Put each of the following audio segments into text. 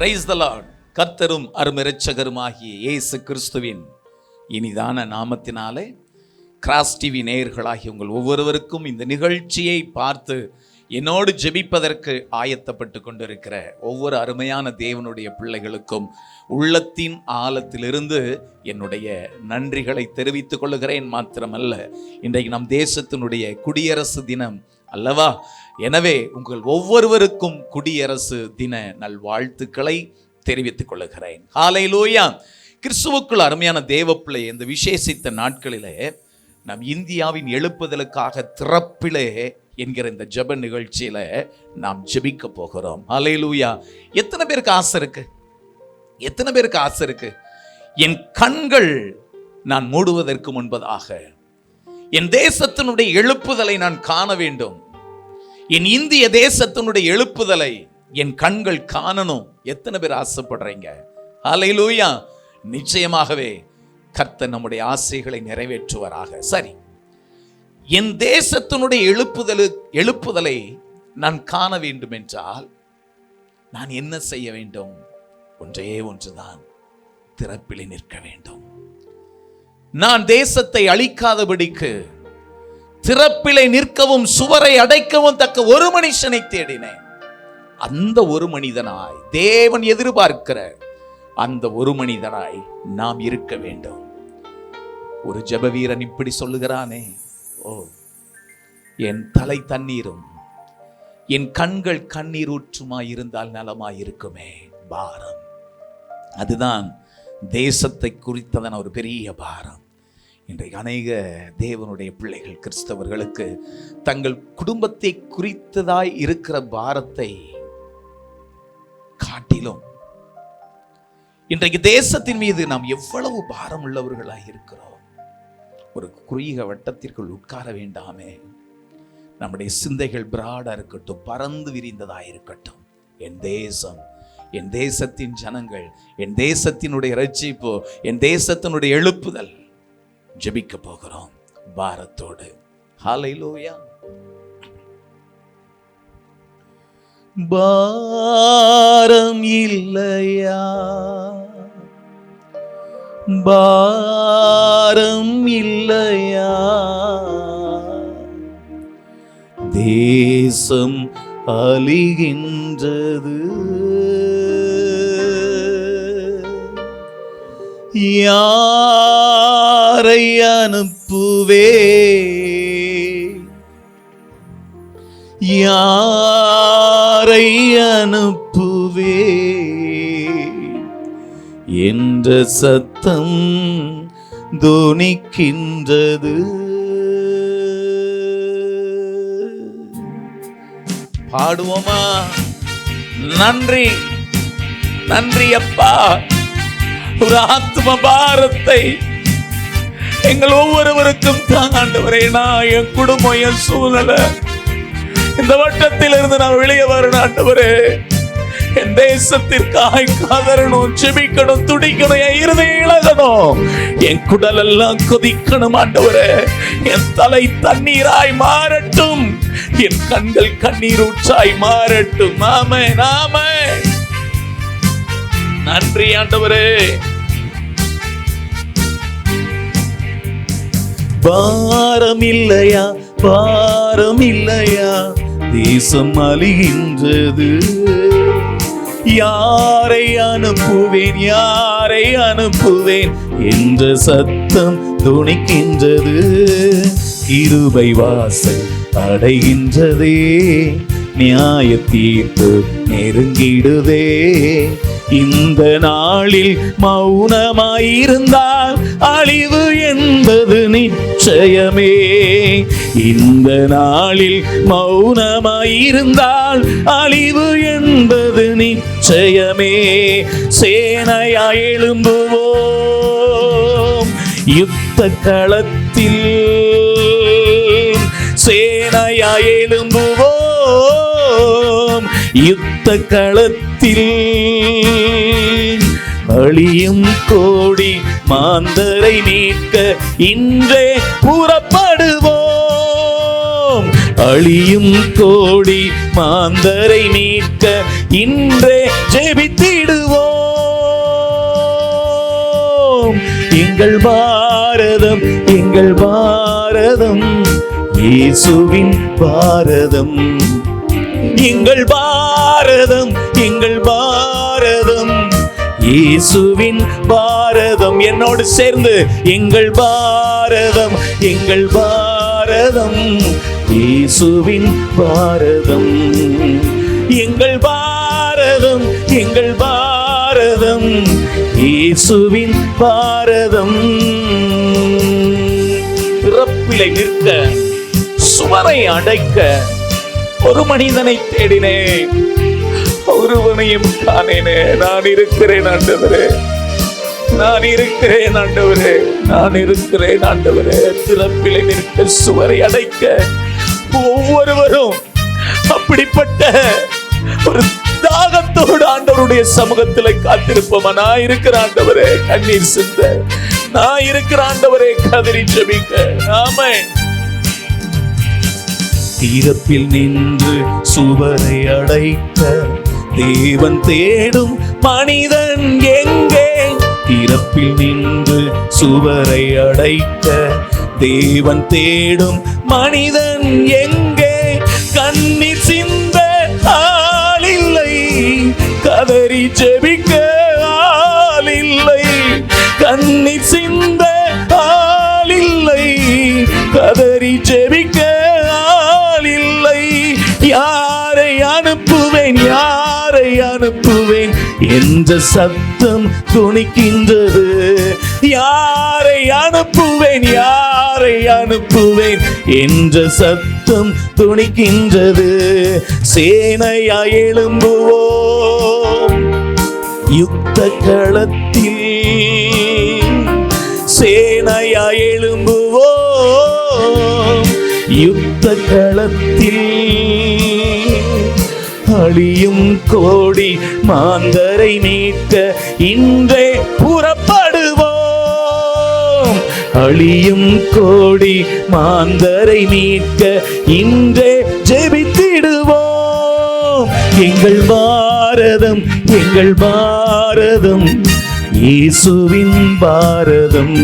Praise the Lord. கர்த்தரும் அருமிரட்சகருமாகிய இயேசு கிறிஸ்துவின் இனிதான நாமத்தினாலே கிராஸ் டிவி நேயர்களாகிய உங்கள் ஒவ்வொருவருக்கும் இந்த நிகழ்ச்சியை பார்த்து என்னோடு ஜெபிப்பதற்கு ஆயத்தப்பட்டு கொண்டிருக்கிற ஒவ்வொரு அருமையான தேவனுடைய பிள்ளைகளுக்கும் உள்ளத்தின் ஆழத்திலிருந்து என்னுடைய நன்றிகளை தெரிவித்துக் கொள்ளுகிறேன். மாத்திரமல்ல, இன்றைக்கு நம் தேசத்தினுடைய குடியரசு தினம் அல்லவா? எனவே உங்கள் ஒவ்வொருவருக்கும் குடியரசு தின நல்வாழ்த்துக்களை தெரிவித்துக் கொள்ளுகிறேன். ஹல்லேலூயா. கிறிஸ்துவுக்குள் அருமையான தேவப்பிள்ளை, இந்த விசேஷித்த நாட்களிலே நம் இந்தியாவின் எழுப்புதலுக்காக திறப்பிலே என்கிற இந்த ஜெப நிகழ்ச்சியில நாம் ஜெபிக்க போகிறோம். ஹல்லேலூயா. எத்தனை பேருக்கு ஆசை இருக்கு? எத்தனை பேருக்கு ஆசை இருக்கு? என் கண்கள் நான் மூடுவதற்கு முன்பதாக என் தேசத்தினுடைய எழுப்புதலை நான் காண வேண்டும். என் இந்திய தேசத்தினுடைய எழுப்புதலை என் கண்கள் காணணும். எத்தனை பேர் ஆசைப்படுறீங்க? ஹல்லேலூயா. நிச்சயமாகவே கர்த்தர் நம்முடைய ஆசைகளை நிறைவேற்றுவாராக. சரி, என் தேசத்தினுடைய எழுப்புதலை நான் காண வேண்டும் என்றால் நான் என்ன செய்ய வேண்டும்? ஒன்றே ஒன்றுதான், திறப்பிலே நிற்க வேண்டும். நான் தேசத்தை அழிக்காதபடிக்கு திறப்பிலே நிற்கவும் சுவரை அடைக்கவும் தக்க ஒரு மனுஷனை தேடினேன். அந்த ஒரு மனிதனாய் தேவன் எதிர்பார்க்கிற அந்த ஒரு மனிதனாய் நாம் இருக்க வேண்டும். ஒரு ஜெப வீரன் இப்படி சொல்லுகிறானே, ஓ என் தலை தண்ணீரும் என் கண்கள் கண்ணீர் ஊற்றுமாய் இருந்தால் நலமாய் இருக்குமே. பாரம், அதுதான் தேசத்தை குறித்ததான ஒரு பெரிய பாரம். இன்றைக்கு அநேக தேவனுடைய பிள்ளைகள், கிறிஸ்தவர்களுக்கு தங்கள் குடும்பத்தை குறித்ததாய் இருக்கிற பாரத்தை காட்டிலும் இன்றைக்கு தேசத்தின் மீது நாம் எவ்வளவு பாரம் உள்ளவர்களாக இருக்கிறோம். ஒரு குறுகிய வட்டத்திற்குள் உட்கார வேண்டாமே. நம்முடைய சிந்தைகள் பிராடா இருக்கட்டும், பறந்து விரிந்ததா இருக்கட்டும். என் தேசம், என் தேசத்தின் ஜனங்கள், என் தேசத்தினுடைய ரட்சிப்பு, என் தேசத்தினுடைய எழுப்புதல் ஜெபிக்க போகிறோம் பாரத்தோடு. ஹல்லேலூயா. பாரம் இல்லையா, பாரம் இல்லையா, தேசம் அழிகின்றது, யாரை அனுப்புவே, யாரை அனுப்புவே என்ற சத்தம் தொனிக்கின்றது. பாடுவோமா? நன்றி, நன்றி அப்பா. ஒரு ஆத்ம பாரத்தை எங்கள் ஒவ்வொருவருக்கும் தான் ஆண்டவரே. நான் என் குடும்பம், என் சூழ்நிலை, இந்த வட்டத்தில் இருந்து நான் வெளியே வரணும் ஆண்டவரே. என் தேசத்திற்காய் கதறணும், செபிக்கணும், துடிக்கணும், என் இருதயம் இழகணும், என் குடல் எல்லாம் கொதிக்கணும் ஆண்டவரே. என் தலை தண்ணீராய் மாறட்டும், என் கண்கள் கண்ணீர் ஊற்றாய் மாறட்டும். ஆமே, ஆமே. நன்றி ஆண்டவரே. பாரம் இல்லையா, பாரம் இல்லையா, தேசம் அழிகின்றது, யாரை அனுப்புவேன், யாரை அனுப்புவேன் என்ற சத்தம் துணிக்கின்றது. கிருபை வாசல் அடைகின்றதே, நியாய தீர்ப்பு நெருங்கிடுதே. இந்த நாளில் மௌனமாயிருந்தால் அழிவு என்பது நிச்சயமே. இந்த நாளில் மௌனமாயிருந்தால் அழிவு என்பது நிச்சயமே. சேனையாய் எழும்புவோம் யுத்த களத்தில், சேனையாய் எழும்புவோம் யுத்த களத்தில். அழியும் கோடி மாந்தரை மீட்க இன்றே புறப்படுவோம், அழியும் கோடி மாந்தரை மீட்க இன்றே ஜெபித்திடுவோம். எங்கள் பாரதம் எங்கள் பாரதம் இயேசுவின் பாரதம். எங்கள் பாரதம் எங்கள் பாரதம் இயேசுவின் பாரதம். என்னோடு சேர்ந்து எங்கள் பாரதம் எங்கள் பாரதம் இயேசுவின் பாரதம். எங்கள் பாரதம் எங்கள் பாரதம் இயேசுவின் பாரதம். பிறப்பிலை நிற்க சுவரை அடைக்க ஒரு மனிதனை தேடினேன், ஒருவனையும் காணேனே. நான் இருக்கிறேன் ஆண்டவரே, நான் இருக்கிறேன் ஆண்டவரே, நான் இருக்கிறேன் ஆண்டவரே. திறப்பிலை நிற்க சுவரை அடைக்க ஒவ்வொருவரும் அப்படிப்பட்ட ஒரு தாகத்தோடு ஆண்டவருடைய சமூகத்தில் காத்திருப்போமா? நான் இருக்கிற ஆண்டவரே கண்ணீர் சிந்த, நான் இருக்கிற ஆண்டவரே கதறி ஜெபிக்க. ஆமென். தீரப்பில் நின்று சுவரை அடைக்க தேவன் தேடும் மனிதன் எங்கே? தீரப்பில் நின்று சுவரை அடைக்க தேவன் தேடும் மனிதன் எங்கே? கண்ணீர் சிந்த ஆளில்லை, கதறி ஜெபிக்க ஆளில்லை. கண்ணீர் சிந்த ஆளில்லை, கதறி ஜெபிக்க ஆளில்லை. யாரை அனுப்புவேன் யாரை அனுப்புவேன் என்ற சத்தம் துணிக்கின்றது. யாரை அனுப்புவேன் யாரை அனுப்புவேன் என்ற சத்தம் துணிக்கின்றது. சேனையா எழும்புவோம் யுத்த களத்தில், சேனையா எழும்புவோம் யுத்த களத்தில். அழியும் கோடி மாந்தரை மீட்க இன்றே புறப்படுவோம். அழியும் கோடி மாந்தரை மீட்க இன்றே ஜெபித்திடுவோம். எங்கள் பாரதம் எங்கள் பாரதம் இயேசுவின் பாரதம்.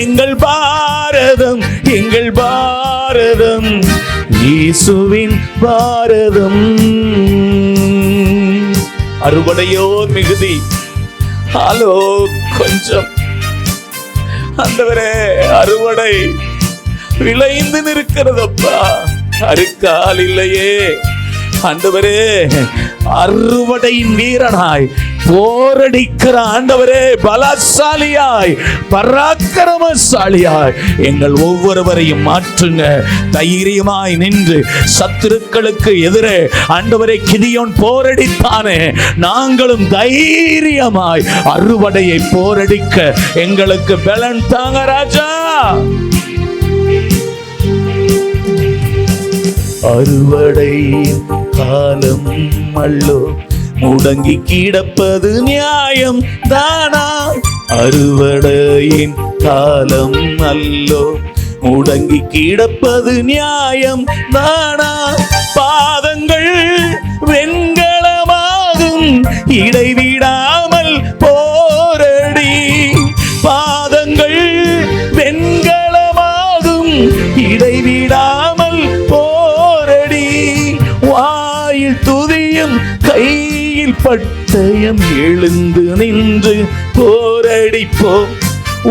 எங்கள் பாரதம் எங்கள் பாரதம் இயேசுவின் பாரதம். அறுவடையோ மிகுதி, ஹலோ கொஞ்சம். ஆண்டவரே அறுவடை விளைந்து நிற்கிறதப்பா, அறுக்கால் இல்லையே. ஆண்டவரே அறுவடையின் வீரனாய் போரடிக்கிற ஆண்டவரே, பலசாலியாய் பராக்கிரமசாலியாய் எங்கள் ஒவ்வொருவரையும் மாற்றுங்க. தைரியமாய் நின்று சத்துருக்களுக்கு எதிரே ஆண்டவரே கிதியோன் போரடித்தானே, நாங்களும் தைரியமாய் அறுவடையை போரடிக்க எங்களுக்கு பலன் தாங்க ராஜா. அறுவடை காலம் அல்லோ முடங்கி கிடப்பது நியாயம் தானா? அறுவடையின் காலம் அல்லோ முடங்கி கிடப்பது நியாயம் தானா? பாதங்கள் வெண்கலமாகும் இடைவிடாமல் போரடி. பாதங்கள் வெண்கலமாகும் இடைவிடாமல் போரடி. வாயில் துதியும் கையில் பட்டயம் எழுந்து நின்று போரடிப்போம்.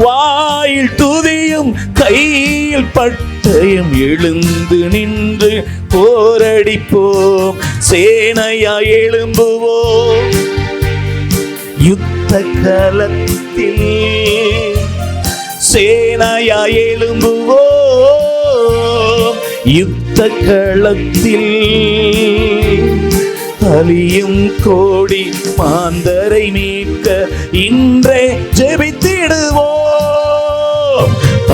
வாயில் துதியும் கையில் பட்டயம் எழுந்து நின்று போரடிப்போம். சேனையா எழும்புவோம் யுத்த களத்தில், சேனையா எழும்புவோம் யுத்த களத்தில். அழியும் கோடி மாந்தரை மீட்க இன்றே ஜெபித்திடுவோம்.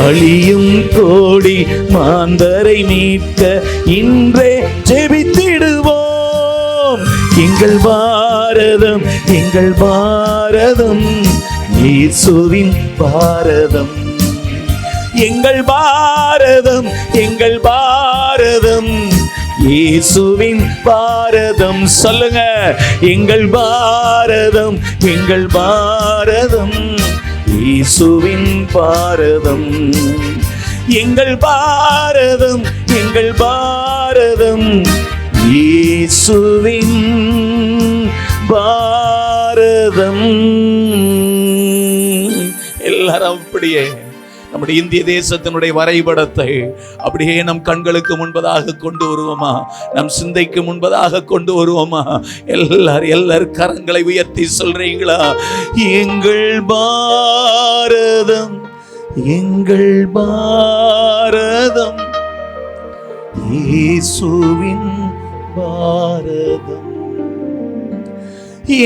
அழியும் கோடி மாந்தரை மீட்க இன்றே ஜெபித்திடுவோம். எங்கள் பாரதம் எங்கள் பாரதம் இயேசுவின் பாரதம். எங்கள் பாரதம் எங்கள் பாரதம் இயேசுவின் பாரதம். சொல்லுங்க, எங்கள் பாரதம் எங்கள் பாரதம் இயேசுவின் பாரதம். எங்கள் பாரதம் எங்கள் பாரதம் இயேசுவின் பாரதம். எல்லாரும் அப்படியே நம்முடைய இந்திய தேசத்தினுடைய வரைபடத்தை அப்படியே நம் கண்களுக்கு முன்பதாக கொண்டு வருவோமா? நம் சிந்தைக்கு முன்பதாக கொண்டு வருவோமா? எல்லாரும் கரங்களை உயர்த்தி சொல்றீங்களா? எங்கள் பாரதம் எங்கள் பாரதம் இயேசுவின் பாரதம்.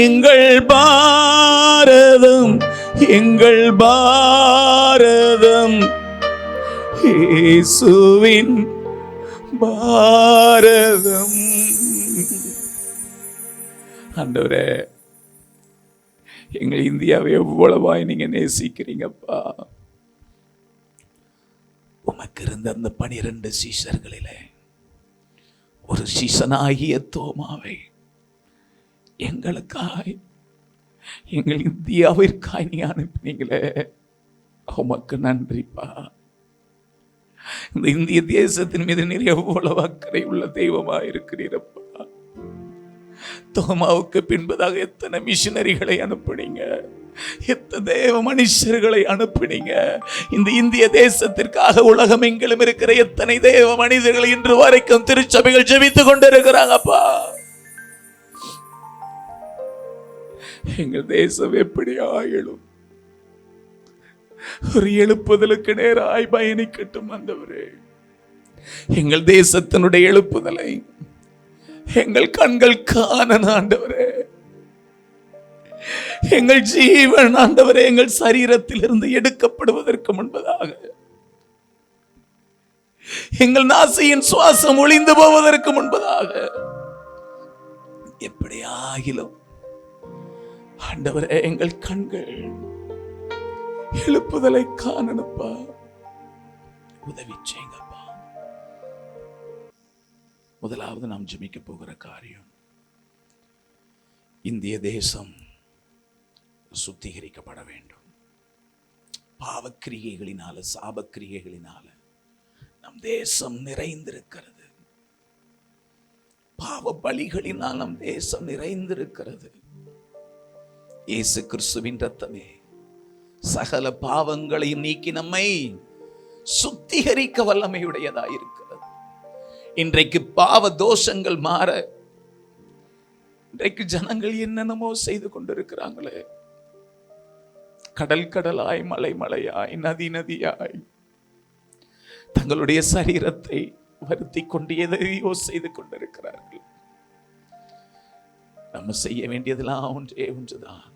எங்கள் பாரதம் எங்கள் பாரதம் இயேசுவின் பாரதம். ஆண்டவரே, எங்கள் இந்தியாவை எவ்வளவாய் நீங்க நேசிக்கிறீங்கப்பா. உமக்கு இருந்த அந்த 12 சீஷர்களிலே ஒரு சீசனாகிய தோமாவை எங்களுக்காய் எங்கள் இந்தியாவிற்காய் நீ அனுப்பினீங்களே, உமக்கு நன்றிப்பா. இந்த இந்திய தேசத்தின் மீது நீர் எவ்வளவு அக்கறை உள்ள தெய்வமா இருக்கிறீரப்பா. தோமாவுக்கு பின்பதாக எத்தனை மிஷனரிகளை அனுப்புனீங்க, எத்தனை தேவ மனுஷர்களை அனுப்புனீங்க. இந்த இந்திய தேசத்திற்காக உலகம் எங்கிலும் இருக்கிற எத்தனை தேவ மனிதர்கள் இன்று வரைக்கும் திருச்சபைகள் ஜெபித்துக் கொண்டிருக்கிறாங்கப்பா. எங்கள் தேசம் எப்படி ஆயிடும்? ஒரு எழுப்புதலுக்கு நேராய் பயணிக்கட்டும் ஆண்டவரே. எங்கள் தேசத்தினுடைய எழுப்புதலை எங்கள் கண்கள் காண ஆண்டவரே. எங்கள் ஜீவன் ஆண்டவரே எங்கள் சரீரத்தில் இருந்து எடுக்கப்படுவதற்கு முன்பதாக, எங்கள் நாசியின் சுவாசம் ஒளிந்து போவதற்கு முன்பதாக, எப்படி ஆகிலும் ஆண்டவரே எங்கள் கண்கள் எழுப்புதலை காணணுப்பா. உதவி செய்யுங்கப்பா. முதலாவது நாம் ஜெபிக்க போகிற காரியம், இந்திய தேசம் சுத்திகரிக்கப்பட வேண்டும். பாவக்கிரியைகளினால, சாபக்கிரியைகளினால நம் தேசம் நிறைந்திருக்கிறது. பாவ பலிகளினால் நம் தேசம் நிறைந்திருக்கிறது. இயேசு கிறிஸ்துவின் இரத்தமே சகல பாவங்களையும் நீக்கி நம்மை சுத்திகரிக்க வல்லமையுடையதாயிருக்கிறது. இன்றைக்கு பாவ தோஷங்கள் மாற இன்றைக்கு ஜனங்கள் என்னென்னமோ செய்து கொண்டிருக்கிறாங்களே. கடல் கடலாய், மலை மலையாய், நதி நதியாய் தங்களுடைய சரீரத்தை வருத்தி கொண்டு எதையோ செய்து கொண்டிருக்கிறார்கள். நம்ம செய்ய வேண்டியதெல்லாம் ஒன்றே ஒன்றுதான்.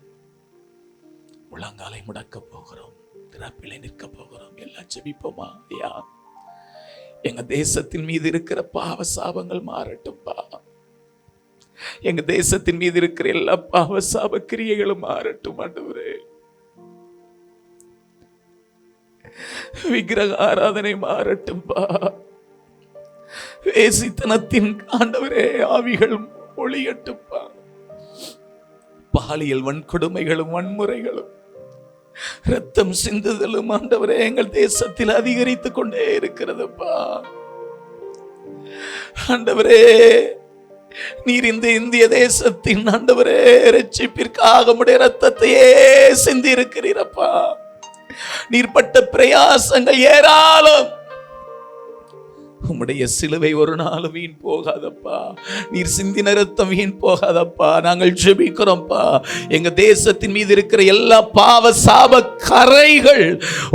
முழங்காலை முடக்க போகிறோம், திறப்பிலை நிற்க போகிறோம். எல்லாம் ஜெபிப்போமா? ஐயா, எங்க தேசத்தின் மீது இருக்கிற பாவ சாபங்கள் மாறட்டும்பா. எங்க தேசத்தின் மீது இருக்கிற எல்லா பாவ சாப கிரியைகளும் மாறட்டும் ஆண்டவரே. விக்கிரக ஆராதனை மாறட்டும்பா. வேசித்தனத்தின் ஆண்டவரே ஆவிகள் ஒளியட்டும்பா. பாலியல் வன்கொடுமைகளும் வன்முறைகளும் ரத்தம் சிந்துதலும் ஆண்டவரே எங்கள் தேசத்தில் அதிகரித்துக் கொண்டே இருக்கிறதுப்பா. ஆண்டவரே, நீர் இந்த இந்திய தேசத்தின் ஆண்டவரே இரட்சிப்பிற்காக உம்முடைய ரத்தத்தையே சிந்தி இருக்கிறீரப்பா. நீர் பட்ட பிரயாசங்கள் ஏராளம். உம்முடைய சிலுவை ஒரு நாள் வீண் போகாதப்பா. நீர் சிந்தின ரத்தம் வீண் போகாதப்பா. நாங்கள் ஜெபிக்கிறோம்ப்பா. எங்க தேசத்தின் மீது இருக்கிற எல்லா பாவ சாப கரைகள்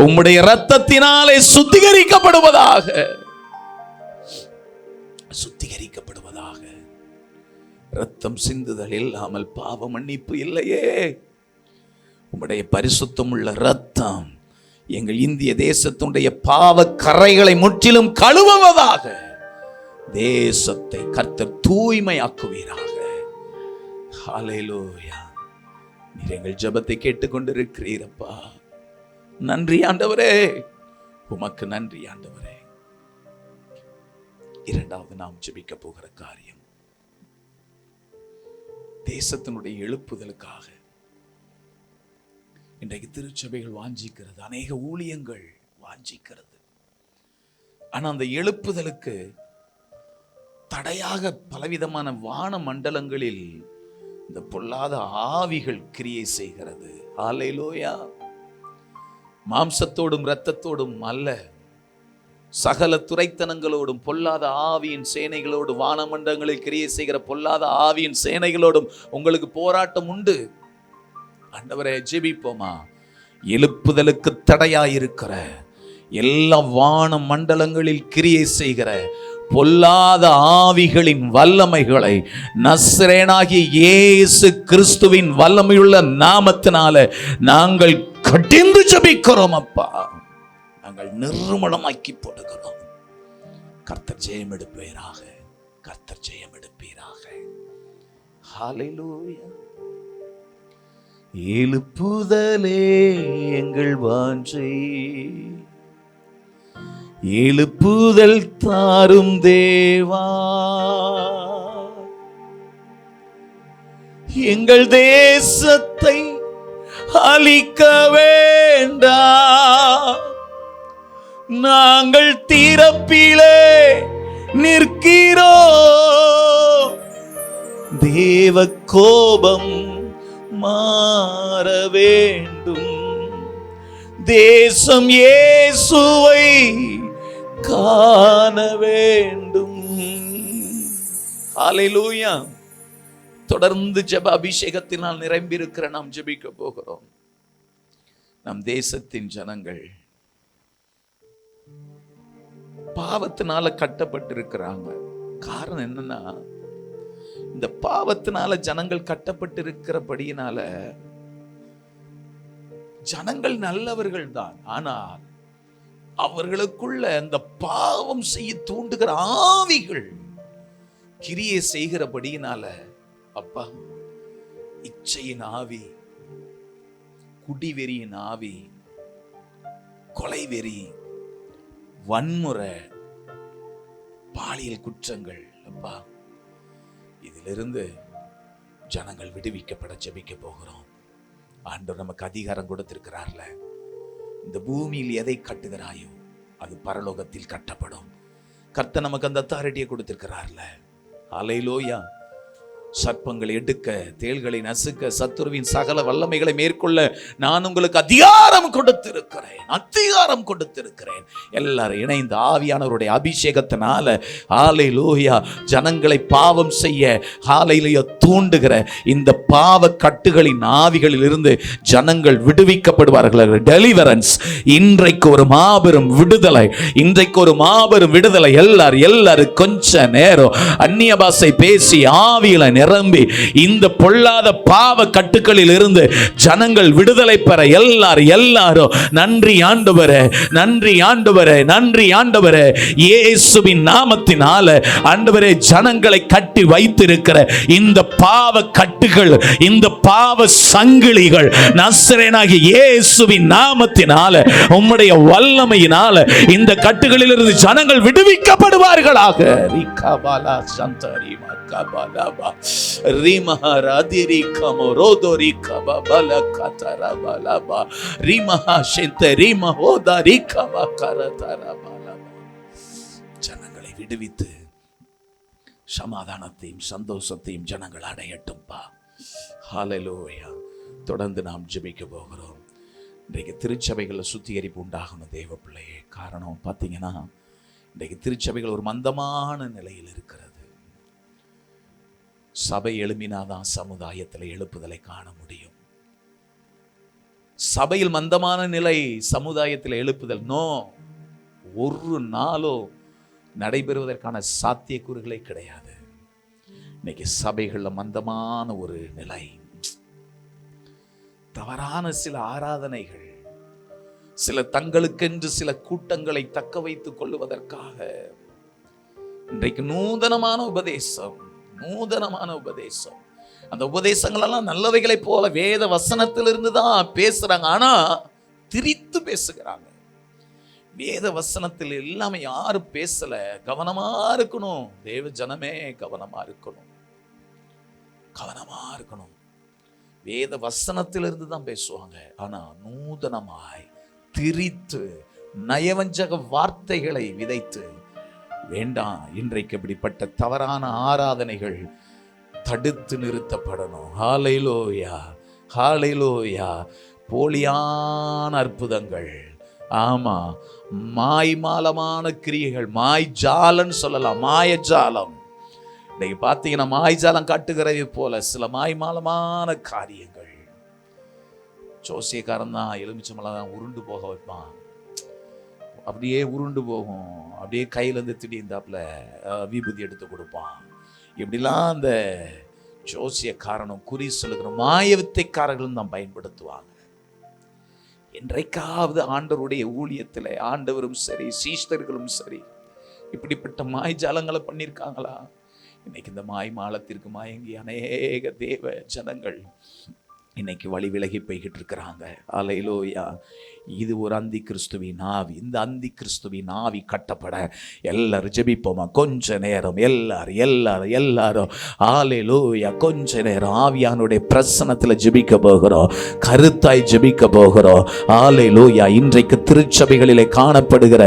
உம்முடைய ரத்தத்தினாலே சுத்திகரிக்கப்படுவதாக, சுத்திகரிக்கப்படுவதாக. ரத்தம் சிந்துதல் இல்லாமல் பாவ மன்னிப்பு இல்லையே. உம்முடைய பரிசுத்தம் உள்ள ரத்தம் எங்கள் இந்திய தேசத்துடைய பாவ கரைகளை முற்றிலும் கழுவுவதாக. தேசத்தை கர்த்தர் தூய்மையாக்குவீராக. ஹல்லேலூயா. நீர் எங்கள் ஜெபத்தை கேட்டுக்கொண்டிருக்கிறீரப்பா. நன்றி ஆண்டவரே. உமக்கு நன்றி ஆண்டவரே. இரண்டாவது நாம் ஜெபிக்க போகிற காரியம், தேசத்தினுடைய எழுப்புதலுக்காக இன்றைக்கு திருச்சபைகள் வாஞ்சிக்கிறது, அநேக ஊழியங்கள் வாஞ்சிக்கிறது. ஆனா அந்த எழுப்புதலுக்கு தடையாக பலவிதமான வான மண்டலங்களில் இந்த பொல்லாத ஆவிகள் கிரியை செய்கிறது. ஹல்லேலூயா. மாம்சத்தோடும் இரத்தத்தோடும் அல்ல, சகல துரைத்தனங்களோடும் பொல்லாத ஆவியின் சேனைகளோடு, வானமண்டலங்களில் கிரியை செய்கிற பொல்லாத ஆவியின் சேனைகளோடும் உங்களுக்கு போராட்டம் உண்டு. ஆண்டவரே, ஜெபிப்போமா. எழுப்புதலுக்கு தடையாயிருக்கிற எல்லா வான மண்டலங்களில் கிரியை செய்கிற பொல்லாத ஆவிகளின் வல்லமைகளை நசரேயனாகிய இயேசு கிறிஸ்துவின் வல்லமையுள்ள நாமத்தினால நாங்கள் கடிந்து ஜெபிக்கிறோம் அப்பா. நாங்கள் நிர்மூலமாக்கி போடுகிறோம். கர்த்தர் ஜெயம் எடுப்பீராக, கர்த்தர் ஜெயம் எடுப்பீராக. ஹல்லேலூயா. எழுப்புதலே எங்கள் வாஞ்சை, எழுப்புதல் தாரும் தேவா. எங்கள் தேசத்தை அழிக்க வேண்டாம், நாங்கள் திறப்பிலே நிற்கிறோம். தேவ கோபம் மாற வேண்டும், தேசம் இயேசுவை காண வேண்டும். ஹல்லேலூயா. தொடர்ந்து ஜெப அபிஷேகத்தினால் நிரம்பி இருக்கிற நாம் ஜெபிக்க போகிறோம். நம் தேசத்தின் ஜனங்கள் பாவத்தினால கட்டப்பட்டிருக்கிறாங்க. காரணம் என்னன்னா, இந்த பாவத்தினால ஜனங்கள் கட்டப்பட்டிருக்கிறபடியினால ஜனங்கள் நல்லவர்கள் தான், ஆனால் அவர்களுக்குள்ள அந்த பாவம் செய்ய தூண்டுகிற ஆவிகள் கிரியை செய்கிறபடியினால அப்பா, இச்சையின் ஆவி, குடிவெறியின் ஆவி, கொலைவெறி, வன்முறை, பாலியல் குற்றங்கள் அப்பா, இதிலிருந்து ஜனங்கள் விடுவிக்கப்பட ஜெபிக்க போகிறோம். ஆண்டவர் நமக்கு அதிகாரம் கொடுத்திருக்கிறார்ல, இந்த பூமியில் எதை கட்டுகிறாயோ அது பரலோகத்தில் கட்டப்படும். கர்த்தர் நமக்கு அந்த அத்தாரிட்டியை கொடுத்திருக்கிறார்ல. ஹல்லேலூயா. சர்ப்பங்களை எடுக்க, தேள்களை நசுக்க, சத்துருவின் சகல வல்லமைகளை மேற்கொள்ள நான் உங்களுக்கு அதிகாரம் கொடுத்திருக்கிறேன். எல்லாரும் இணைந்து ஆவியானவருடைய அபிஷேகத்தினால ஹல்லேலூயா ஜனங்களை பாவம் செய்ய ஹல்லேலூயா தூண்டுகிற இந்த பாவ கட்டுகளின் ஆவிகளில் இருந்து ஜனங்கள் விடுவிக்கப்படுவார்கள். டெலிவரன்ஸ். இன்றைக்கு ஒரு மாபெரும் விடுதலை, எல்லாரும் கொஞ்ச நேரம் அந்நிய பாஷை பேசி ஆவியில நிரம்பி இந்த பொல்லாத பாவ கட்டுகளில் இருந்து ஜனங்கள் விடுதலை பெற எல்லாரும் நன்றி ஆண்டவரே, நன்றி ஆண்டவரே, நன்றி ஆண்டவரே. இயேசுவின் நாமத்தினால ஆண்டவரே, ஜனங்களை கட்டி வைத்திருக்கிற இந்த பாவ கட்டுகள், இந்த பாவ சங்கிலிகள் நசரேயனாகிய இயேசுவின் நாமத்தினால, உம்முடைய வல்லமையினால இந்த கட்டுகளில் இருந்து ஜனங்கள் விடுவிக்கப்படுவார்களாக. ரிகபாலா சந்தரி மகபாலாபா ரிமஹராதிரி கமரோதோரி கபபல கதரபலபா ரிமஹா ஷெந்தரி மஹோதரி கபகரதரபலபா. ஜனங்களை விடுவித்து சமாதானத்தையும் சந்தோஷத்தையும் ஜனங்கள் அடையட்டும்பா. ஹல்லேலூயா. தொடர்ந்து நாம் ஜெபிக்க போகிறோம். இன்றைக்கு திருச்சபைகளில் சுத்திகரிப்பு உண்டாகணும் தேவ பிள்ளையே. காரணம் பார்த்தீங்கன்னா, இன்றைக்கு திருச்சபைகள் ஒரு மந்தமான நிலையில் இருக்கிறது. சபை எழுப்பினாதான் சமுதாயத்தில் எழுப்புதலை காண முடியும். சபையில் மந்தமான நிலை, சமுதாயத்தில் எழுப்புதல் ஒரு நாளோ நடைபெறுவதற்கான சாத்தியக்கூறுகளே கிடையாது. இன்னைக்கு சபைகள்ல மந்தமான ஒரு நிலை, தவறான சில ஆராதனைகள், சில தங்களுக்கென்று சில கூட்டங்களை தக்க வைத்துக் கொள்வதற்காக இன்றைக்கு நூதனமான உபதேசம். அந்த உபதேசங்கள் எல்லாம் நல்லவைகளை போல வேத வசனத்திலிருந்து தான் பேசுறாங்க, ஆனா திரித்து பேசுகிறாங்க. வேத வசனத்தில் எல்லாமே யாரும் பேசல. கவனமா இருக்கணும். தேவ ஜனமே கவனமா இருக்கணும், கவனமா இருக்கணும். வேத வசனத்திலிருந்து தான் பேசுவாங்க. ஆனா நூதனமாய் திரித்து நயவஞ்சக வார்த்தைகளை விதைத்து வேண்டாம். இன்றைக்கு இப்படிப்பட்ட தவறான ஆராதனைகள் தடுத்து நிறுத்தப்படணும். ஹல்லேலூயா, ஹல்லேலூயா. போலியான அற்புதங்கள், ஆமா, மாய்மாலமான கிரியைகள், மாய்ஜாலன்னு சொல்லலாம், மாயஜாலம். இன்னைக்கு பார்த்தீங்கன்னா மாய்ஜாலம் காட்டுகிறதை போல சில மாய்மாலமான காரியங்கள். ஜோசியக்காரன் தான் எலுமிச்சம்பழம் உருண்டு போக வைப்பான், அப்படியே உருண்டு போகும். அப்படியே கையிலேருந்து திடீர்ந்தாப்புல விபூதி எடுத்து கொடுப்பான். இப்படிலாம் அந்த ஜோசியக்காரனும் குறி சொல்லுகிற மாய வித்தைக்காரர்களும் தான் பயன்படுத்துவாங்க. என்றைக்காவது ஆண்டவருடைய ஊழியத்தில் ஆண்டவரும் சரி சீஷர்களும் சரி இப்படிப்பட்ட மாய்ஜாலங்களை பண்ணியிருக்காங்களா? இன்னைக்கு இந்த மாய்மாலத்திற்கு மயங்கி அநேக தேவ ஜனங்கள் இன்னைக்கு வழி விலகி போய்கிட்டு இருக்கிறாங்க. அல்லேலூயா. இது ஒரு அந்தி கிறிஸ்துவின் ஆவி. இந்த அந்தி கிறிஸ்துவின் ஆவி கட்டப்பட எல்லாரும் ஜெபிப்போமா? கொஞ்ச நேரம் எல்லாரும் அல்லேலூயா, கொஞ்ச நேரம் ஆவியானுடைய பிரசன்னத்தில் ஜெபிக்க போகிறோம், கருத்தாய் ஜெபிக்க போகிறோம். அல்லேலூயா. இன்றைக்கு திருச்சபைகளிலே காணப்படுகிற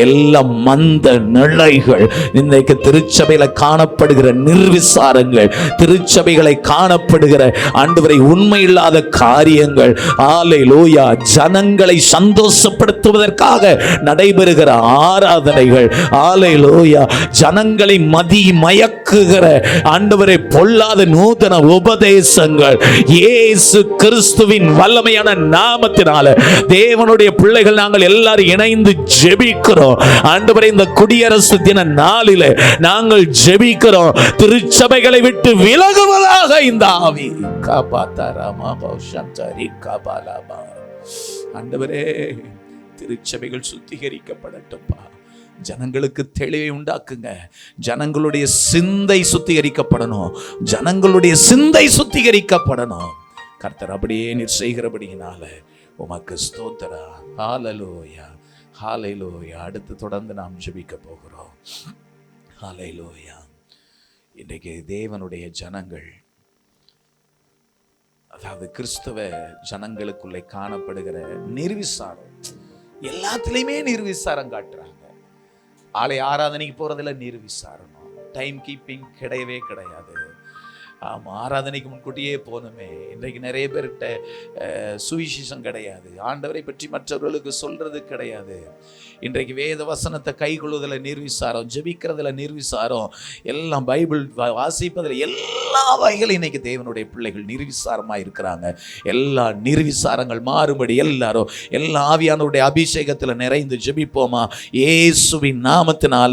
எல்லா மந்த நிலைகள், இன்றைக்கு திருச்சபையில காணப்படுகிற நிர்விசாரங்கள், திருச்சபைகளை காணப்படுகிற ஆண்டவரை உண்மையில் காரியங்கள், அல்லேலூயா, ஜனங்களை சந்தோஷப்படுத்துவதற்காக நடைபெறுகிற ஆராதனைகள், அல்லேலூயா, ஜனங்களை மதி மயக்குகிற ஆண்டவரை பொல்லாத நூதன உபதேசங்கள், இயேசு கிறிஸ்துவின் வல்லமையான நாமத்தினால தேவனுடைய பிள்ளைகள் நாங்கள் எல்லாரும் இணைந்து ஜெபிக்கிறோம். ஆண்டவரே, இந்த குடியரசு தின நாளிலே நாங்கள் ஜெபிக்கிறோம். திருச்சபைகளை விட்டு விலகுவதாக இந்த ஆவி காப்பாத்தாராமா. ஆண்டவரே, திருச்சபைகள் சுத்திகரிக்கப்படட்டும்பா. ஜனங்களுக்கு தெளிவை உண்டாக்குங்க. ஜனங்களுடைய சிந்தை சுத்திகரிக்கப்படணும், ஜனங்களுடைய சிந்தை சுத்திகரிக்கப்படணும். கர்த்தர் அப்படியே நீர் செய்கிறபடியினால உமக்கு ஸ்தோத்திரம். ஹல்லேலூயா, ஹல்லேலூயா. அடுத்து தொடர்ந்து நாம் ஜெபிக்க போகிறோம். ஹல்லேலூயா. இன்றைக்கு தேவனுடைய ஜனங்கள், அதாவது கிறிஸ்தவ ஜனங்களுக்குள்ளே காணப்படுகிற நிர்விசாரம், எல்லாத்துலேயுமே நிர்விசாரம் காட்டுறாங்க. ஆராதனைக்கு போறதுல நிர்விசாரம், டைம் கீப்பிங் கிடையவே கிடையாது. ஆமாம், ஆராதனைக்கு முன்கூட்டியே போகணுமே. இன்றைக்கு நிறைய பேர்கிட்ட சுவிசேஷம் கிடையாது, ஆண்டவரை பற்றி மற்றவர்களுக்கு சொல்றது கிடையாது. இன்றைக்கு வேத வசனத்தை கை கொள்வதில் நிர்விசாரம், ஜெபிக்கிறதுல நிர்விசாரம், எல்லாம் பைபிள் வாசிப்பதில் எல்லா வகையிலும் இன்னைக்கு தேவனுடைய பிள்ளைகள் நிர்விசாரமாக இருக்கிறாங்க. எல்லா நிர்விசாரங்கள் மாறுபடி எல்லாரும் எல்லா ஆவியானவருடைய அபிஷேகத்தில் நிறைந்து ஜெபிப்போமா? இயேசுவின் நாமத்தினால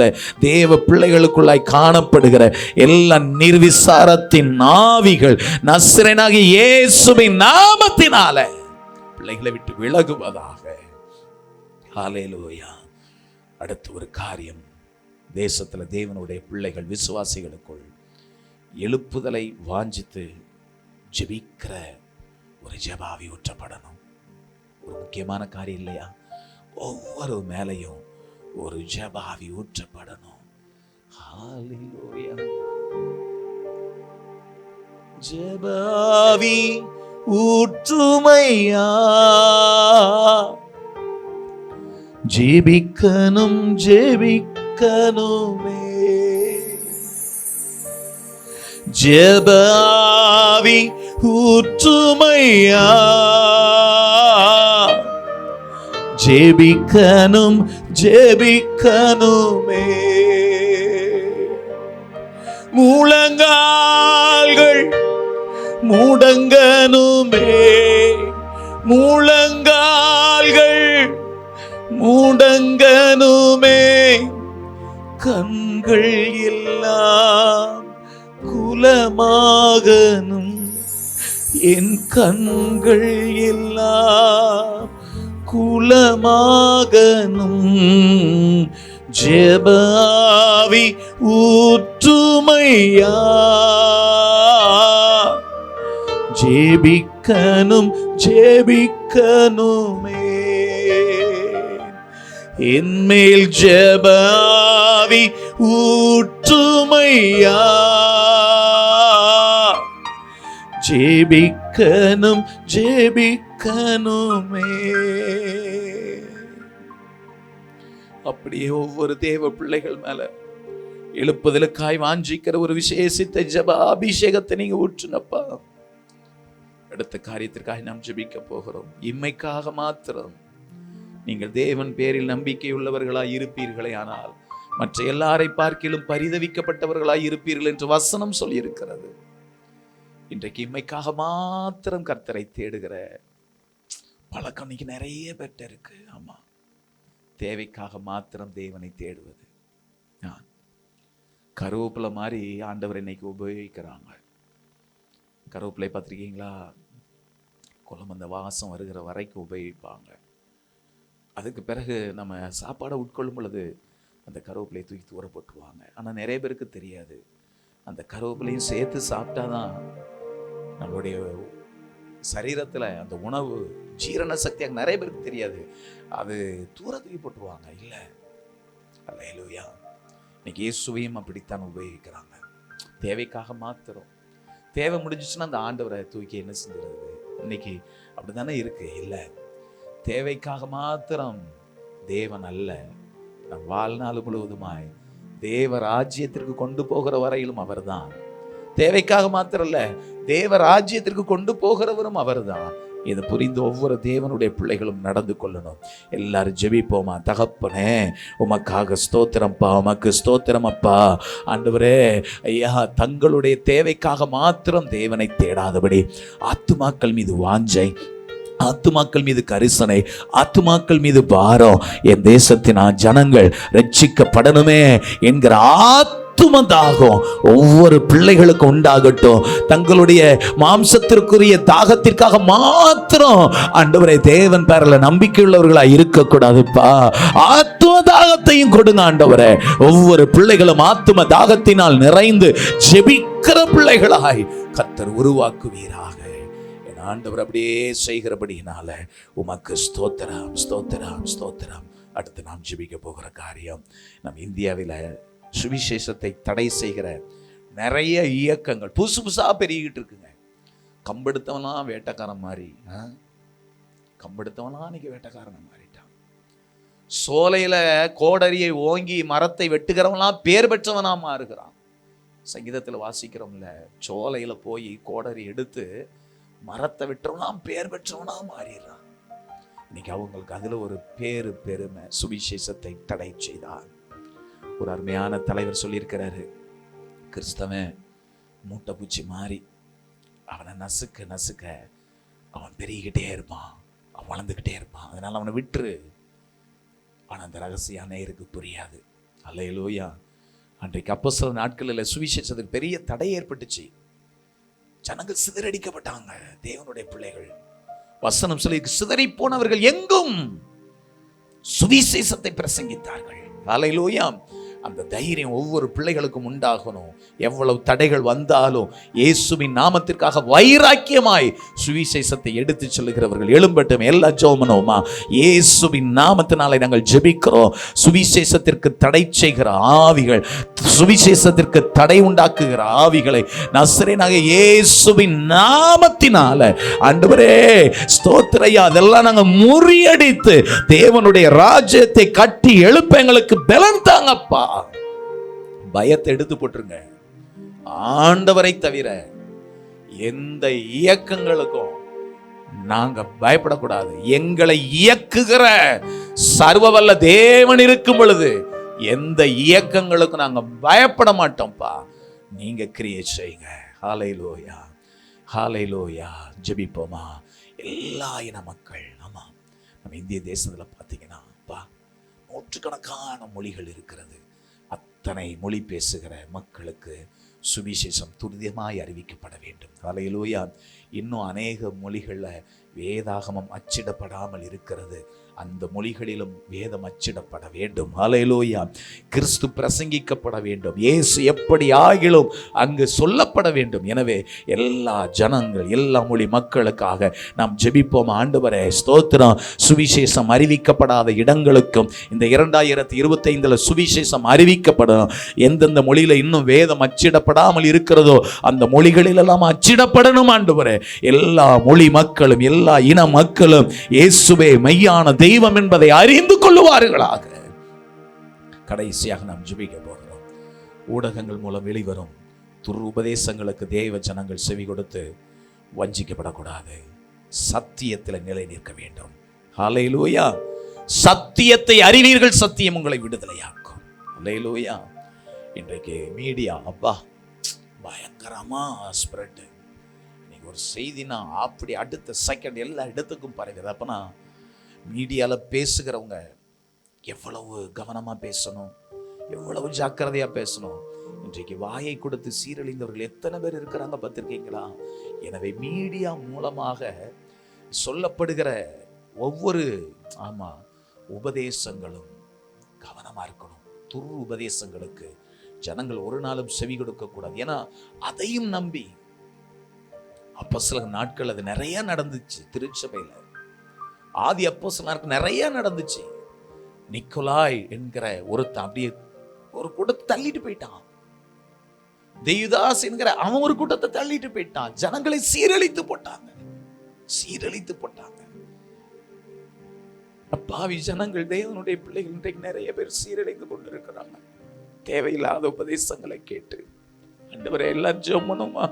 தேவ பிள்ளைகளுக்குள்ளாய் காணப்படுகிற எல்லா நிர்விசாரத்தின் ஆவிகள் நசரேயனாகிய இயேசுவின் நாமத்தினால பிள்ளைகளை விட்டு விலகுவதாக. ஹல்லேலூயா. அடுத்து ஒரு காரியம், தேசத்தில் தேவனுடைய பிள்ளைகள் விசுவாசிகளுக்குள் எழுப்புதலை வாஞ்சித்து ஜெபிக்கிற ஒரு ஜெபாவி ஊற்றப்படணும். ஒரு முக்கியமான காரியம் இல்லையா? ஒவ்வொரு மேலையும் ஒரு ஜெபாவி ஊற்றப்படணும். ஹல்லேலூயா. ஜெபாவி ஊற்றுமையா, ஜெபிக்கணும் ஜெபிக்கணுமே. ஜெபாவி ஊற்றுமையா, ஜெபிக்கணும் ஜெபிக்கணுமே. முழங்கால்கள் முடங்கனுமே, முழங்கால்கள் முடங்கனுமே. கண்கள் எல்லாம் குலமாகனும், என் கண்கள் எல்லாம் குலமாகனும். ஜெபாவி ஊற்றுமையா, ஜெபிக்கணும் ஜெபிக்கணுமே. என்மேல் ஜெபாவி ஊற்றுமையா. ஜெபிக்கணும் ஜெபிக்கணுமே. அப்படியே ஒவ்வொரு தேவ பிள்ளைகள் மேல எழுப்புதலுக்காய் வாஞ்சிக்கிற ஒரு விசேஷித்த ஜெப அபிஷேகத்தை நீங்க ஊற்றுனப்பா. அடுத்த காரியத்திற்காக நாம் ஜெபிக்க போகிறோம். இம்மைக்காக மாத்திரம் நீங்கள் தேவன் பேரில் நம்பிக்கை உள்ளவர்களாய் இருப்பீர்களே, ஆனால் மற்ற எல்லாரை பார்க்கிலும் பரிதவிக்கப்பட்டவர்களாய் இருப்பீர்கள் என்று வசனம் சொல்லி இருக்கிறது. இன்றைக்கு இம்மைக்காக மாத்திரம் கர்த்தரை தேடுகிற பழக்கம் இன்னைக்கு நிறைய பேர்ட்ட இருக்கு. ஆமா, தேவைக்காக மாத்திரம் தேவனை தேடுவது. கருவேப்பிலை மாதிரி ஆண்டவர் இன்னைக்கு உபயோகிக்கிறாங்க. கருவேப்பிலை பார்த்துருக்கீங்களா? குழம்பு அந்த வாசம் வருகிற வரைக்கும் உபயோகிப்பாங்க. அதுக்கு பிறகு நம்ம சாப்பாடை உட்கொள்ளும் பொழுது அந்த கருவேப்பிலையை தூக்கி தூர போட்டுருவாங்க. ஆனால் நிறைய பேருக்கு தெரியாது, அந்த கருவேப்பிலையும் சேர்த்து சாப்பிட்டாதான் நம்மளுடைய சரீரத்தில் அந்த உணவு ஜீரண சக்தியாக நிறைய பேருக்கு தெரியாது. அது தூர தூக்கி போட்டுருவாங்க. இல்லை, அல்லேலூயா. இன்னைக்கு இயேசுவையும் அப்படித்தான் உபயோகிக்கிறாங்க. தேவைக்காக மாத்திரம். தேவை முடிஞ்சிச்சுன்னா அந்த ஆண்டவரை தூக்கி என்ன செஞ்சுறது? இன்னைக்கு அப்படித்தானே இருக்கு. இல்லை, தேவைக்காக மாத்திரம் தேவன் அல்ல, நம் வாழ்நாள் முழுவதுமாய் தேவ ராஜ்யத்திற்கு கொண்டு போகிற வரையிலும் அவர்தான். தேவைக்காக மாத்திரம் இல்ல, தேவ ராஜ்யத்திற்கு கொண்டு போகிறவரும் அவர்தான். இதை புரிந்து ஒவ்வொரு தேவனுடைய பிள்ளைகளும் நடந்து கொள்ளணும். எல்லாரும் ஜெபிப்போமா. தகப்பனே, உமக்காக ஸ்தோத்திரம்ப்பா, உமக்கு ஸ்தோத்திரம் அப்பா. ஆண்டவரே, ஐயா, தங்களுடைய தேவைக்காக மாத்திரம் தேவனை தேடாதபடி ஆத்துமாக்கள் மீது வாஞ்சை, ஆத்துமாக்கள் மீது கரிசனை, ஆத்துமாக்கள் மீது பாரம், என் தேசத்தின் ஜனங்கள் ரட்சிக்கப்படணுமே என்கிற ஆத்துமதாகம் ஒவ்வொரு பிள்ளைகளுக்கும் உண்டாகட்டும். தங்களுடைய மாம்சத்திற்குரிய தாகத்திற்காக மாத்திரம் ஆண்டவரே தேவன் பேரில் நம்பிக்கையுள்ளவர்களாக இருக்கக்கூடாதுப்பா. ஆத்தும தாகத்தையும் கொடுங்க ஆண்டவரே. ஒவ்வொரு பிள்ளைகளும் ஆத்தும தாகத்தினால் நிறைந்து ஜெபிக்கிற பிள்ளைகளாய் கர்த்தர் உருவாக்குவீராக. ஆண்டவர் அப்படியே செய்கிறபடியினால உமக்கு ஸ்தோத்திரம், ஸ்தோத்திரம், ஸ்தோத்திரம். அடுத்து நாம் ஜெபிக்க போகிற காரியம், நம் இந்தியாவில் சுவிசேஷத்தை தடை செய்கிற நிறைய இயக்கங்கள் புதுசு புதுசாக பெருகிட்டு இருக்குங்க. கம்பெடுத்தவனாம் வேட்டைக்காரன் மாதிரி, கம்பெடுத்தவனா இன்னைக்கு வேட்டைக்காரன் மாறிட்டான். சோலையில கோடரியை ஓங்கி மரத்தை வெட்டுகிறவனாம் பேர் பெற்றவனா மாறுகிறான். சங்கீதத்தில் வாசிக்கிறோம்ல, சோலையில போய் கோடரி எடுத்து மரத்தை விட்டுறவனாம் பேர் பெற்றவனா மாறிடுறான். இன்னைக்கு அவங்களுக்கு அதுல ஒரு பேரு பெருமை. சுவிசேஷத்தை தடை செய்தார். ஒரு அருமையான தலைவர் சொல்லியிருக்கிறாரு, கிறிஸ்தவன் மூட்டை பூச்சி மாறி அவனை நசுக்க நசுக்க அவன் பெருகிக்கிட்டே இருப்பான், அவன் வளர்ந்துக்கிட்டே இருப்பான். அதனால அவனை விட்டுரு. ஆனா அந்த ரகசியம் அநேகருக்கு புரியாது. அல்லேலூயா. அன்றைக்கு அப்போஸ்தலர் நாட்களில் சுவிசேஷத்துக்கு பெரிய தடை ஏற்பட்டுச்சு. ஜனங்கள் சிதறடிக்கப்பட்டாங்க. தேவனுடைய பிள்ளைகள் வசனம் சொல்லி சிதறி போனவர்கள் எங்கும் சுவிசேஷத்தை பிரசங்கித்தார்கள். அல்லேலூயா. அந்த தைரியம் ஒவ்வொரு பிள்ளைகளுக்கும் உண்டாகணும். எவ்வளவு தடைகள் வந்தாலும் இயேசுவின் நாமத்திற்காக வைராக்கியமாய் சுவிசேஷத்தை எடுத்து செல்லுகிறவர்கள் எழும்பட்டும். எல்லா ஜெபமனோமா, இயேசுவின் நாமத்தினாலே நாங்கள் ஜெபிக்கிறோம். சுவிசேஷத்திற்கு தடை செய்கிற ஆவிகள், சுவிசேஷத்திற்கு தடை உண்டாக்குகிற ஆவிகளை நசரேயனாகிய இயேசுவின் நாமத்தினால ஆண்டவரே ஸ்தோத்திரையா, அதெல்லாம் நாங்கள் முறியடித்து தேவனுடைய ராஜ்யத்தை கட்டி எழுப்ப எங்களுக்கு பலன் தாங்கப்பா. பயத்தை எடுத்து போட்டுருங்க. ஆண்டவரை தவிர எந்த இயக்கங்களுக்கும் நாங்க பயப்படக்கூடாது. எங்களை இயக்குகிற சர்வவல்ல தேவன் இருக்கும் பொழுது எந்த இயக்கங்களுக்கும் நாங்க பயப்பட மாட்டோம்ப்பா. நீங்க கிரியேட் செய்யுங்க. ஹல்லேலூயா, ஹல்லேலூயா. ஜெபிப்போமா. எல்லா இன மக்கள், ஆமா, நம்ம இந்திய தேசத்துல பாத்தீங்கன்னா நூற்றுக்கணக்கான மொழிகள் இருக்கிறது. அத்தனை மொழி பேசுகிற மக்களுக்கு சுவிசேஷம் துரிதமாய் அறிவிக்கப்பட வேண்டும். ஹல்லேலூயா. இன்னும் அநேக மொழிகளில் வேதாகமம் அச்சிடப்படாமல் இருக்கிறது. அந்த மொழிகளிலும் வேதம் அச்சிடப்பட வேண்டும். ஹல்லேலூயா. கிறிஸ்து பிரசங்கிக்கப்பட வேண்டும். இயேசு எப்படி ஆகிலும் அங்கு சொல்லப்பட வேண்டும். எனவே எல்லா ஜனங்கள், எல்லா மொழி மக்களுக்காக நாம் ஜெபிப்போம். ஆண்டவரே ஸ்தோத்திரம். சுவிசேஷம் அறிவிக்கப்படாத இடங்களுக்கும் இந்த 2025 சுவிசேஷம் அறிவிக்கப்படும். எந்தெந்த மொழியில இன்னும் வேதம் அச்சிடப்படாமல் இருக்கிறதோ அந்த மொழிகளிலெல்லாம் அச்சிடப்படணும். ஆண்டவரே எல்லா மொழி மக்களும், எல்லா இன மக்களும் இயேசுவே மெய்யான தெய்வம் என்பதை அறிந்து கொள்ளுவார்களாக. கடைசியாக நாம் ஜெபிக்க போகிறோம். ஊடகங்கள் மூலம் வெளிவரும் துருபதேசங்களுக்கு தேவ ஜனங்கள் செவி கொடுத்து வஞ்சிக்கப்படக்கூடாது. சத்தியத்தில் நிலை நிற்க வேண்டும். ஹல்லேலூயா. சத்தியத்தை அறிவீர்கள், சத்தியம் உங்களை விடுதலையாக்கும். ஹல்லேலூயா. இன்றைக்கு மீடியா அப்பா பயங்கரமா ஸ்ப்ரெட். இன்னைக்கு ஒரு செய்தினா அப்படி அடுத்த செகண்ட் எல்லா இடத்துக்கும் பரவுது. அப்பனா மீடியாவில் பேசுகிறவங்க எவ்வளவு கவனமாக பேசணும், எவ்வளவு ஜாக்கிரதையாக பேசணும். இன்றைக்கு வாயை கொடுத்து சீரழிந்தவர்கள் எத்தனை பேர் இருக்கிறாங்க பார்த்திருக்கீங்களா? எனவே மீடியா மூலமாக சொல்லப்படுகிற ஒவ்வொரு உபதேசங்களும் கவனமாக இருக்கணும். துரு உபதேசங்களுக்கு ஜனங்கள் ஒரு நாளும் செவி கொடுக்கக்கூடாது. ஏன்னா அதையும் நம்பி அப்போஸ்தலர் நாட்கள் அது நிறைய நடந்துச்சு. திருச்சபையில் ஆதி அப்போஸ்தலருக்கு நிறைய நடந்துச்சு. நிக்கோலாய் என்கிற ஒருத்தன் அப்படியே ஒரு கூட்டத்தை தள்ளிட்டு போயிட்டான். தெய்வதாஸ் என்கிற அவன் ஒரு கூட்டத்தை தள்ளிட்டு போயிட்டான். ஜனங்களை சீரழித்து போட்டாங்க. அப்பாவி ஜனங்கள், தேவனுடைய பிள்ளைகள் இன்றைக்கு நிறைய பேர் சீரழிந்து கொண்டிருக்கிறாங்க. தேவையில்லாத உபதேசங்களை கேட்டு. ஆண்டவரே எல்லாம் ஜெபணுமா?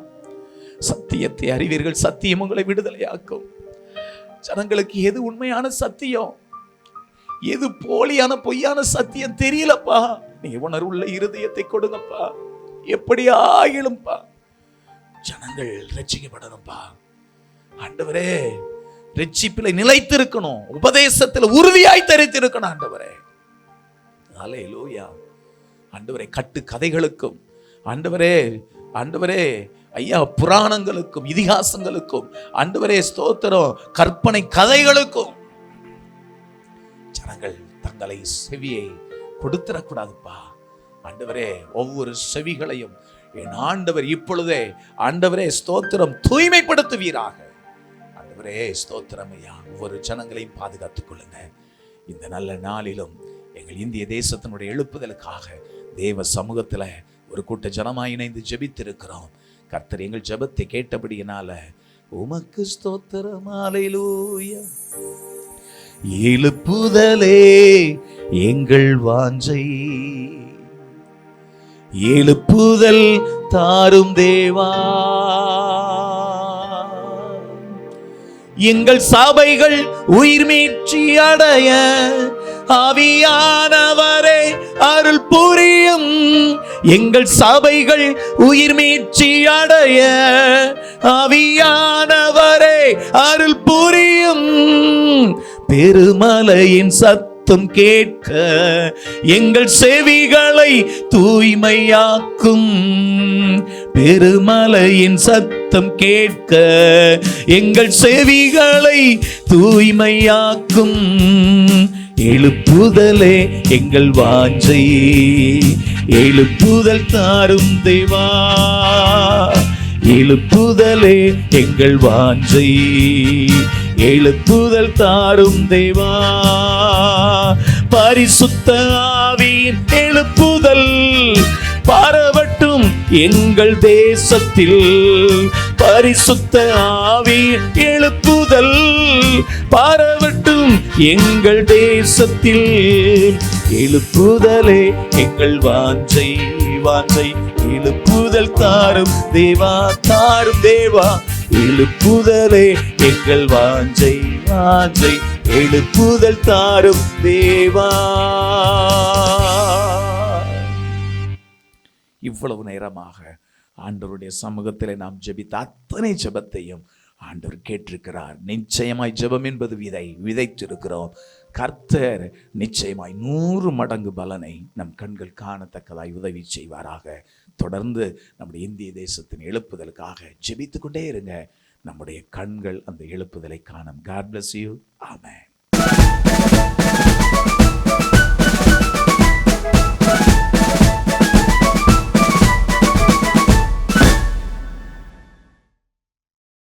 சத்தியத்தை அறிவீர்கள், சத்தியம் உங்களை விடுதலையாக்கும். ஜனங்களுக்கு எது உண்மையான சத்தியம், எது போலியான பொய்யான சத்தியம் தெரியலப்பா. நீங்க உணர்வுள்ள இருதயத்தை கொடுங்கப்பா. எப்படி ஆகிலும்பா ஜனங்கள் ரட்சிக்கப்படணும்பா. ஆண்டவரே ரட்சிப்பில் நிலைத்திருக்கணும், உபதேசத்தில் உறுதியாய் தரித்திருக்கணும். ஆண்டவரே ஹல்லேலூயா. ஆண்டவரே கட்டு கதைகளுக்கும், ஆண்டவரே ஐயா புராணங்களுக்கும் இதிகாசங்களுக்கும், ஆண்டவரே ஸ்தோத்திரம் கற்பனை கதைகளுக்கும் ஜனங்கள் தங்களை செவியை கொடுத்திடக்கூடாதுப்பா. ஆண்டவரே ஒவ்வொரு செவிகளையும் என் ஆண்டவர் இப்பொழுதே ஆண்டவரே ஸ்தோத்திரம் தூய்மைப்படுத்துவீராக. ஆண்டவரே ஸ்தோத்திரம் ஐயா, ஒவ்வொரு ஜனங்களையும் பாதுகாத்துக் கொள்ளுங்க. இந்த நல்ல நாளிலும் எங்கள் இந்திய தேசத்தினுடைய எழுப்புதலுக்காக தேவ சமூகத்துல ஒரு கூட்ட ஜனமாய் இணைந்து ஜெபித்திருக்கிறோம். கர்த்தர் எங்கள் ஜெபத்தை கேட்டபடியினால உமக்கு ஸ்தோத்திரம். ஹல்லேலூயா. எழுப்புதலே எங்கள் வாஞ்சை, எழுப்புதல் தாரும் தேவா. எங்கள் சபைகள் உயிர் மீட்சி அடைய ஆவியானவரே அருள் புரியும். எங்கள் சபைகள் உயிர் மீட்சி அடைய ஆவியானவரே அருள் புரியும். பெருமலையின் சத்தம் கேட்க எங்கள் செவிகளை தூய்மையாக்கும். பெருமலையின் சத்தம் கேட்க எங்கள் செவிகளை தூய்மையாக்கும். எழுப்புதலே எங்கள் வாஞ்சை, எழுப்புதல் தாரும் தேவா. எழுப்புதலே எங்கள் வாஞ்சை, எழுப்புதல் தாரும் தேவா. பரிசுத்த ஆவியின் எழுப்புதல் பரவட்டும் எங்கள் தேசத்தில். பரிசுத்த ஆவியின் எழுப்புதல் பரவட்டும் எங்கள் தேசத்தில். எழுப்புதலே எங்கள் வாஞ்சை, வாஞ்சை. எழுப்புதல் தாரும் தேவா, தாரும் தேவா. எழுப்புதலே எங்கள் வாஞ்சை, வாஞ்சை. எழுப்புதல் தாரும் தேவா. இவ்வளவு நேரமாக ஆண்டவருடைய சமூகத்தில் நாம் ஜெபித்த அத்தனை ஜெபத்தையும் ஆண்டவர் கேட்டிருக்கிறார். நிச்சயமாய் ஜெபம் என்பது விதை, விதைத்திருக்கிறோம். கர்த்தர் நிச்சயமாய் 100 மடங்கு பலனை நம் கண்கள் காணத்தக்கதாய் உதவி செய்வாராக. தொடர்ந்து நம்முடைய இந்திய தேசத்தின் எழுப்புதலுக்காக ஜெபித்துக் கொண்டே இருங்க. நம்முடைய கண்கள் அந்த எழுப்புதலை காணும். God bless you. Amen.